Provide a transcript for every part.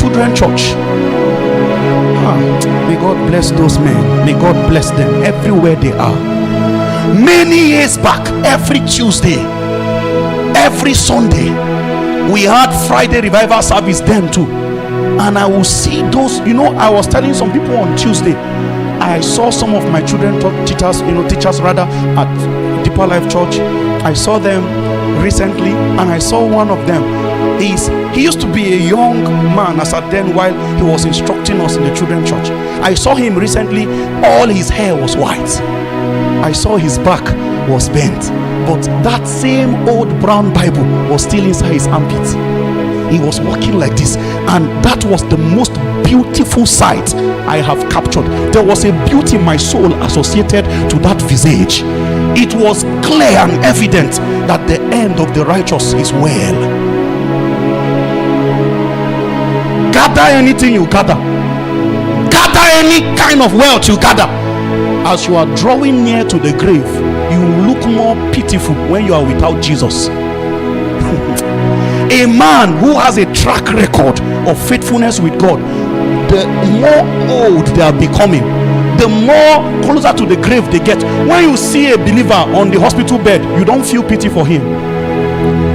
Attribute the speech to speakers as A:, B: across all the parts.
A: children church. May God bless those men. May God bless them everywhere they are. Many years back, every Tuesday, every Sunday, we had Friday revival service then too. And I will see those, I was telling some people on Tuesday, I saw some of my children teachers at Deeper Life Church. I saw them recently, and I saw one of them. He used to be a young man as at then while he was instructing us in the children's church. I saw him recently. All his hair was white. I saw his back was bent, but that same old brown Bible was still inside his armpit. He was walking like this, and that was the most beautiful sight I have captured. There was a beauty in my soul associated to that visage. It was clear and evident that the end of the righteous is well. Gather anything you gather, any kind of wealth you gather. As you are drawing near to the grave, you look more pitiful when you are without Jesus. A man who has a track record of faithfulness with God, the more old they are becoming, the more closer to the grave they get. When you see a believer on the hospital bed, you don't feel pity for him.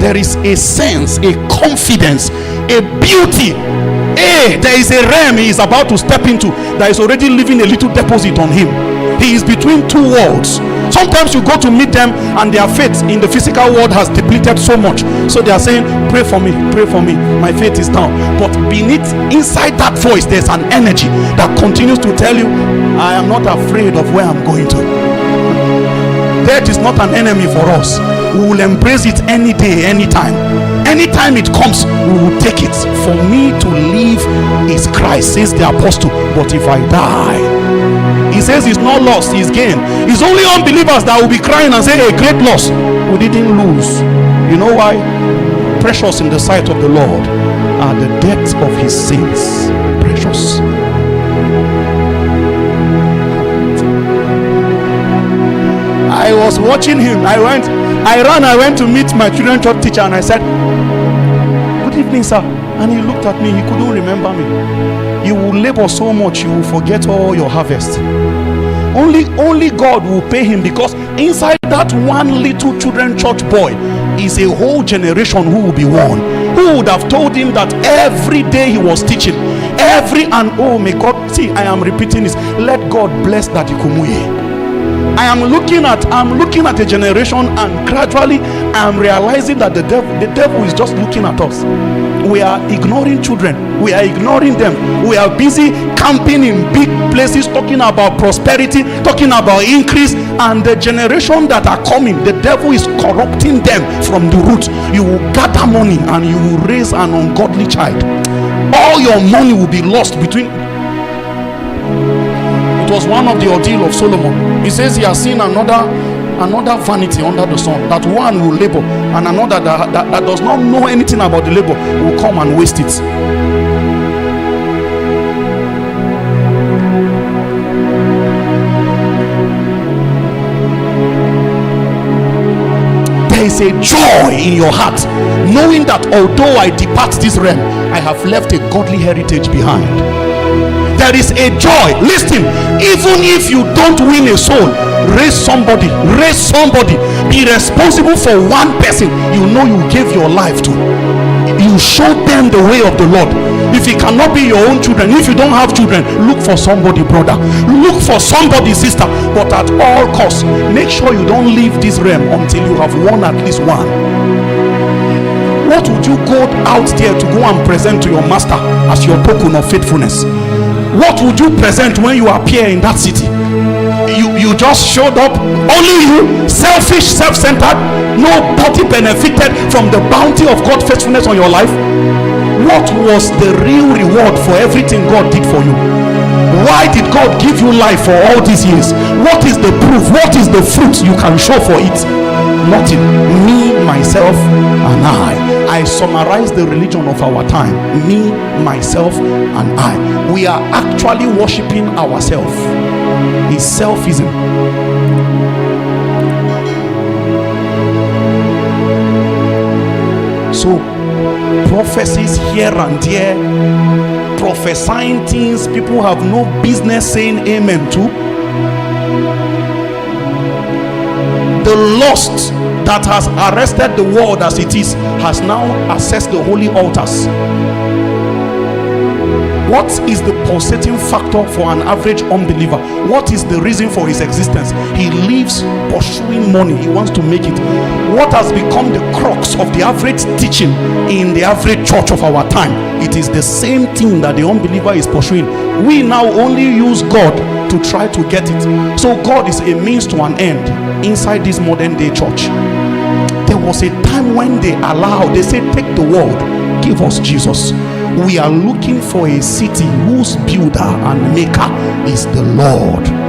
A: There is a sense, a confidence, a beauty. There is a realm he is about to step into that is already leaving a little deposit on him. He is between two worlds. Sometimes you go to meet them and their faith in the physical world has depleted so much, so they are saying, pray for me, my faith is down. But beneath, inside that voice, there's an energy that continues to tell you, I am not afraid of where I'm going to. Death is not an enemy for us. We will embrace it any day, anytime. Anytime it comes, we will take it. For me to live is Christ, says the apostle. But if I die, he says it's not lost, it's gain. It's only unbelievers that will be crying and say, a great loss. We didn't lose. You know why? Precious in the sight of the Lord are the depths of his sins. Precious. I was watching him. I went to meet my children's church teacher, and I said, good evening, sir. And he looked at me. He couldn't remember me. You will labor so much, you will forget all your harvest. Only God will pay him, because inside that one little children's church boy is a whole generation who will be won. Who would have told him that every day he was teaching, may God see, I am repeating this. Let God bless that Ikumuye. I am looking at a generation, and gradually I am realizing that the devil is just looking at us. We are ignoring children. We are ignoring them. We are busy camping in big places, talking about prosperity, talking about increase, and the generation that are coming, the devil is corrupting them from the root. You will gather money and you will raise an ungodly child. All your money will be lost between. It was one of the ordeal of Solomon. He says he has seen another vanity under the sun, that one will labor, and another that does not know anything about the labor will come and waste it. There is a joy in your heart, knowing that although I depart this realm, I have left a godly heritage behind. There is a joy. Listen, even if you don't win a soul, raise somebody, be responsible for one person you know you gave your life to. You show them the way of the Lord. If it cannot be your own children, if you don't have children, look for somebody, brother, look for somebody, sister, but at all costs, make sure you don't leave this realm until you have won at least one. What would you go out there to go and present to your master as your token of faithfulness? What would you present when you appear in that city? You just showed up, only you, selfish, self-centered, nobody benefited from the bounty of God's faithfulness on your life. What was the real reward for everything God did for you? Why did God give you life for all these years? What is the proof? What is the fruit you can show for it? Nothing. Me, myself, and I summarize the religion of our time. Me, myself, and I. We are actually worshiping ourselves. It's selfism. So prophecies here and there prophesying things people have no business saying amen to. The lust that has arrested the world as it is has now accessed the holy altars. What is the pulsating factor for an average unbeliever? What is the reason for his existence? He lives pursuing money. He wants to make it. What has become the crux of the average teaching in the average church of our time? It is the same thing that the unbeliever is pursuing. We now only use God to try to get it. So God is a means to an end inside this modern day church. There was a time when they allowed, they said, take the world, give us Jesus. We are looking for a city whose builder and maker is the Lord.